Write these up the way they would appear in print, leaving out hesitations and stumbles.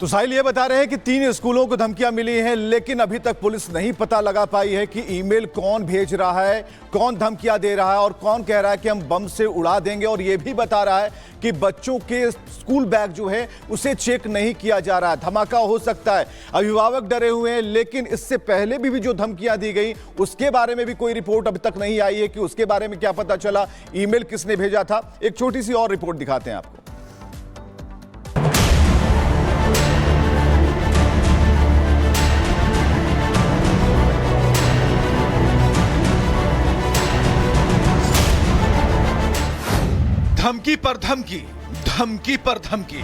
तो साहिल ये बता रहे हैं कि 3 स्कूलों को धमकियां मिली हैं, लेकिन अभी तक पुलिस नहीं पता लगा पाई है कि ईमेल कौन भेज रहा है, कौन धमकियां दे रहा है और कौन कह रहा है कि हम बम से उड़ा देंगे। और ये भी बता रहा है कि बच्चों के स्कूल बैग जो है उसे चेक नहीं किया जा रहा है। धमाका हो सकता है, अभिभावक डरे हुए हैं, लेकिन इससे पहले भी जो धमकियां दी गई उसके बारे में भी कोई रिपोर्ट अभी तक नहीं आई है कि उसके बारे में क्या पता चला, ईमेल किसने भेजा था। एक छोटी सी और रिपोर्ट दिखाते हैं आपको। धमकी पर धमकी, धमकी पर धमकी।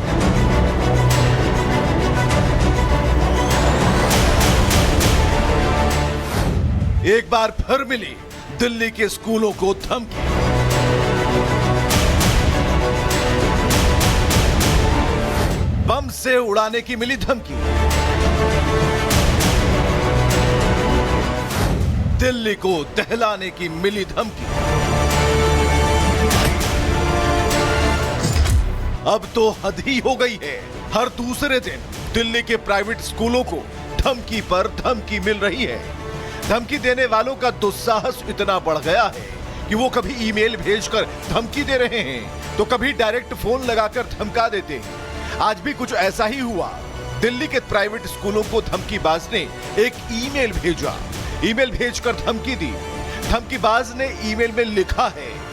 एक बार फिर मिली दिल्ली के स्कूलों को धमकी। बम से उड़ाने की मिली धमकी। दिल्ली को दहलाने की मिली धमकी। अब तो हद ही हो गई है। हर दूसरे दिन दिल्ली के प्राइवेट स्कूलों को धमकी पर धमकी मिल रही है। धमकी देने वालों का दुस्साहस इतना बढ़ गया है कि वो कभी ईमेल भेजकर धमकी दे रहे हैं तो कभी डायरेक्ट फोन लगाकर धमका देते हैं। आज भी कुछ ऐसा ही हुआ। दिल्ली के प्राइवेट स्कूलों को धमकीबाज ने एक ईमेल भेजा, ईमेल भेजकर धमकी दी। धमकीबाज ने ईमेल में लिखा है,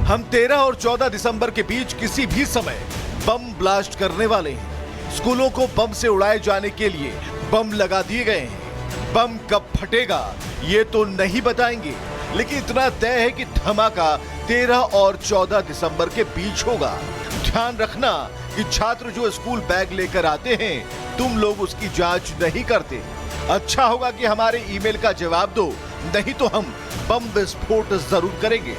हम 13 और 14 दिसंबर के बीच किसी भी समय बम ब्लास्ट करने वाले हैं। स्कूलों को बम से उड़ाए जाने के लिए बम लगा दिए गए हैं। बम कब फटेगा ये तो नहीं बताएंगे, लेकिन इतना तय है कि धमाका 13 और 14 दिसंबर के बीच होगा। ध्यान रखना कि छात्र जो स्कूल बैग लेकर आते हैं, तुम लोग उसकी जांच नहीं करते। अच्छा होगा कि हमारे ईमेल का जवाब दो, नहीं तो हम बम विस्फोट जरूर करेंगे।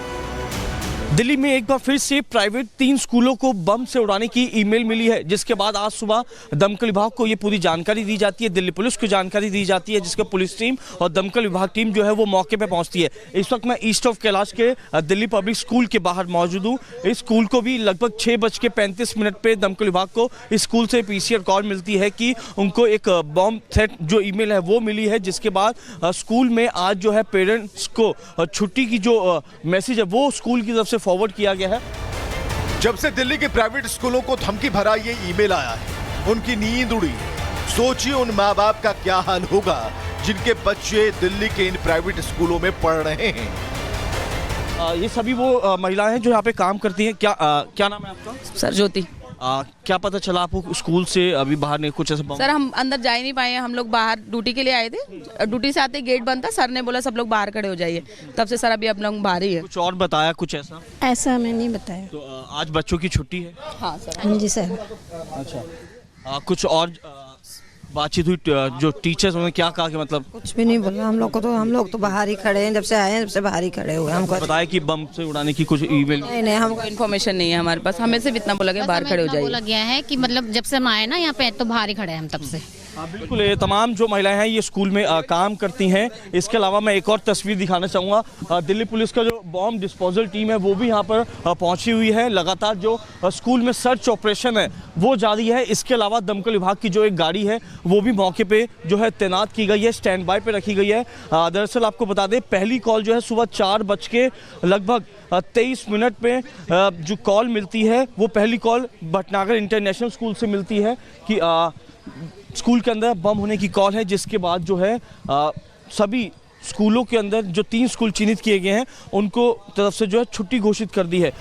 दिल्ली में एक बार फिर से प्राइवेट 3 स्कूलों को बम से उड़ाने की ईमेल मिली है, जिसके बाद आज सुबह दमकल विभाग को ये पूरी जानकारी दी जाती है, दिल्ली पुलिस को जानकारी दी जाती है, जिसके पुलिस टीम और दमकल विभाग टीम जो है वो मौके पे पहुंचती है। इस वक्त मैं ईस्ट ऑफ कैलाश के दिल्ली पब्लिक स्कूल के बाहर मौजूद हूँ। इस स्कूल को भी लगभग 6:35 पे दमकल विभाग को इस स्कूल से पीसीआर कॉल मिलती है कि उनको एक बम थ्रेट जो ईमेल है वो मिली है, जिसके बाद स्कूल में आज जो है पेरेंट्स को छुट्टी की जो मैसेज है वो स्कूल की तरफ से फॉरवर्ड किया गया है। जब से दिल्ली के प्राइवेट स्कूलों को धमकी भरा ये ईमेल आया है, उनकी नींद उड़ी है। सोचिए उन माँ बाप का क्या हाल होगा जिनके बच्चे दिल्ली के इन प्राइवेट स्कूलों में पढ़ रहे हैं। ये सभी वो महिलाएं हैं जो यहाँ पे काम करती हैं। क्या नाम है आपका? सर ज्योति। क्या पता चला आपको स्कूल से अभी बाहर नहीं कुछ ऐसा? सर हम अंदर जा ही नहीं पाए, हम लोग बाहर ड्यूटी के लिए आए थे। ड्यूटी से आते गेट बंद था, सर ने बोला सब लोग बाहर खड़े हो जाइए, तब से सर अभी अब लोग बाहर ही है। कुछ और बताया कुछ ऐसा? ऐसा हमें नहीं बताया। तो आज बच्चों की छुट्टी है? हाँ सर। हाँ जी सर। अच्छा, कुछ और बातचीत हुई? जो टीचर्स उन्होंने क्या कहा कि मतलब? कुछ भी नहीं बोला हम लोग तो बाहर ही खड़े हैं, जब से आए हैं जब से बाहर ही खड़े हुए हैं। हमको बताया कि बम से उड़ाने की कुछ ईमेल? नहीं हमको इन्फॉर्मेशन नहीं है हमारे पास। हमें सिर्फ इतना बोला गया बाहर खड़े हो जाइए। बोला गया है कि मतलब जब से हम आए ना यहाँ पे तो बाहर ही खड़े हैं हम तब से। बिल्कुल, ये तमाम जो महिलाएं हैं ये स्कूल में काम करती हैं। इसके अलावा मैं एक और तस्वीर दिखाना चाहूँगा। दिल्ली पुलिस का जो बॉम्ब डिस्पोजल टीम है वो भी यहाँ पर पहुँची हुई है। लगातार जो स्कूल में सर्च ऑपरेशन है वो जारी है। इसके अलावा दमकल विभाग की जो एक गाड़ी है वो भी मौके पे जो है तैनात की गई है, स्टैंड बाय पे रखी गई है। दरअसल आपको बता दें, पहली कॉल जो है सुबह 4:23 पे जो कॉल मिलती है वो पहली कॉल भटनागर इंटरनेशनल स्कूल से मिलती है कि स्कूल के अंदर बम होने की कॉल है, जिसके बाद जो है सभी स्कूलों के अंदर जो 3 स्कूल चिन्हित किए गए हैं उनको तरफ से जो है छुट्टी घोषित कर दी है।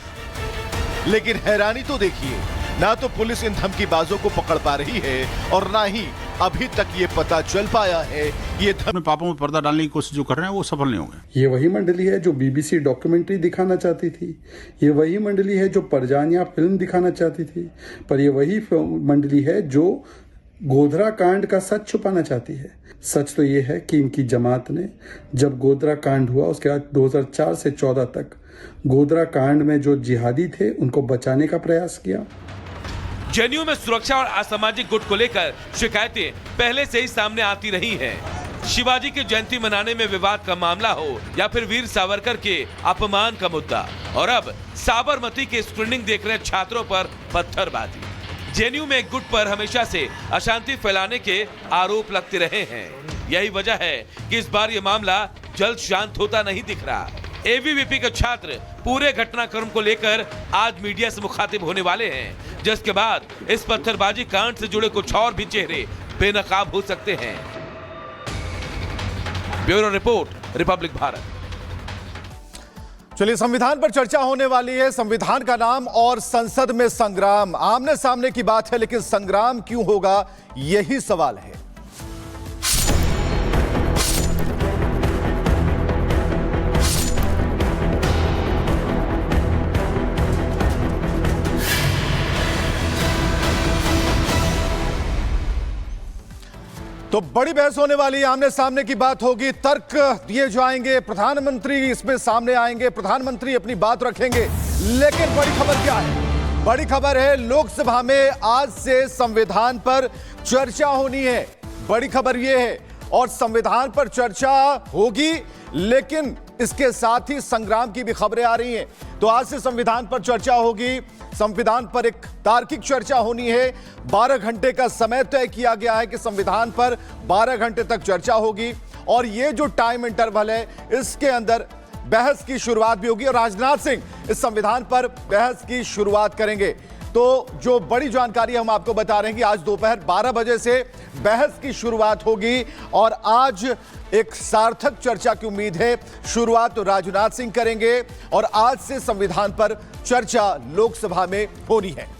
लेकिन हैरानी तो देखिए, ना तो पुलिस इन धमकीबाजों को पकड़ पा रही है और ना ही अभी तक ये पता चल पाया है ये अपने पापों में पर्दा डालने की कोशिश जो कर रहे हैं वो सफल नहीं होंगे। ये वही मंडली है जो बीबीसी डॉक्यूमेंट्री दिखाना चाहती थी, ये वही मंडली है जो परजानिया फिल्म दिखाना चाहती थी, पर ये वही मंडली है जो गोधरा कांड का सच छुपाना चाहती है। सच तो ये है कि इनकी जमात ने जब गोधरा कांड हुआ उसके बाद 2004 से 14 तक गोधरा कांड में जो जिहादी थे उनको बचाने का प्रयास किया। जेएनयू में सुरक्षा और असामाजिक गुट को लेकर शिकायतें पहले से ही सामने आती रही हैं। शिवाजी की जयंती मनाने में विवाद का मामला हो या फिर वीर सावरकर के अपमान का मुद्दा, और अब साबरमती के स्क्रीनिंग देख रहे छात्रों पर पत्थरबाजी। जेएनयू में एक गुट पर हमेशा से अशांति फैलाने के आरोप लगते रहे हैं। यही वजह है कि इस बार ये मामला जल्द शांत होता नहीं दिख रहा। एबीवीपी के छात्र पूरे घटनाक्रम को लेकर आज मीडिया से मुखातिब होने वाले हैं, जिसके बाद इस पत्थरबाजी कांड से जुड़े कुछ और भी चेहरे बेनकाब हो सकते हैं। Bureau report, Republic Bharat. चलिए, संविधान पर चर्चा होने वाली है। संविधान का नाम और संसद में संग्राम आमने सामने की बात है, लेकिन संग्राम क्यों होगा, यही सवाल है। तो बड़ी बहस होने वाली है, आमने सामने की बात होगी, तर्क दिए जाएंगे, प्रधानमंत्री इसमें सामने आएंगे, प्रधानमंत्री अपनी बात रखेंगे। लेकिन बड़ी खबर क्या है? बड़ी खबर है लोकसभा में आज से संविधान पर चर्चा होनी है। बड़ी खबर यह है, और संविधान पर चर्चा होगी, लेकिन इसके साथ ही संग्राम की भी खबरें आ रही हैं। तो आज से संविधान पर चर्चा होगी, संविधान पर एक तार्किक चर्चा होनी है। 12 घंटे का समय तय किया गया है कि संविधान पर 12 घंटे तक चर्चा होगी, और ये जो टाइम इंटरवल है इसके अंदर बहस की शुरुआत भी होगी, और राजनाथ सिंह इस संविधान पर बहस की शुरुआत करेंगे। तो जो बड़ी जानकारी हम आपको बता रहे हैं कि आज दोपहर 12 बजे से बहस की शुरुआत होगी, और आज एक सार्थक चर्चा की उम्मीद है। शुरुआत तो राजनाथ सिंह करेंगे, और आज से संविधान पर चर्चा लोकसभा में होनी है।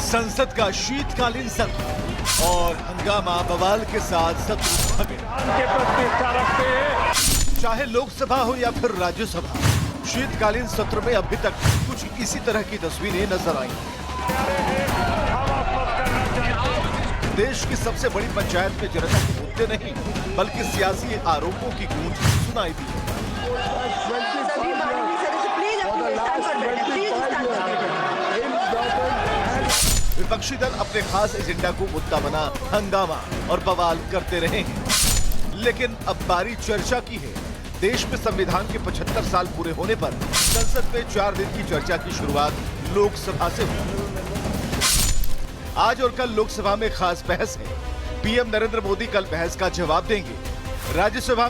संसद का शीतकालीन सत्र और हंगामा बवाल के साथ सत्र चाहे लोकसभा हो या फिर राज्यसभा, शीतकालीन सत्र में अभी तक कुछ इसी तरह की तस्वीरें नजर आई। देश की सबसे बड़ी पंचायत में जनता के मुद्दे नहीं, बल्कि सियासी आरोपों की गूंज सुनाई दी। विपक्षी दल अपने खास एजेंडा को मुद्दा बना हंगामा और बवाल करते रहे हैं। लेकिन अब बारी चर्चा की है। देश में संविधान के 75 साल पूरे होने पर संसद में 4 दिन की चर्चा की शुरुआत लोकसभा से हुई। आज और कल लोकसभा में खास बहस है। पीएम नरेंद्र मोदी कल बहस का जवाब देंगे। राज्यसभा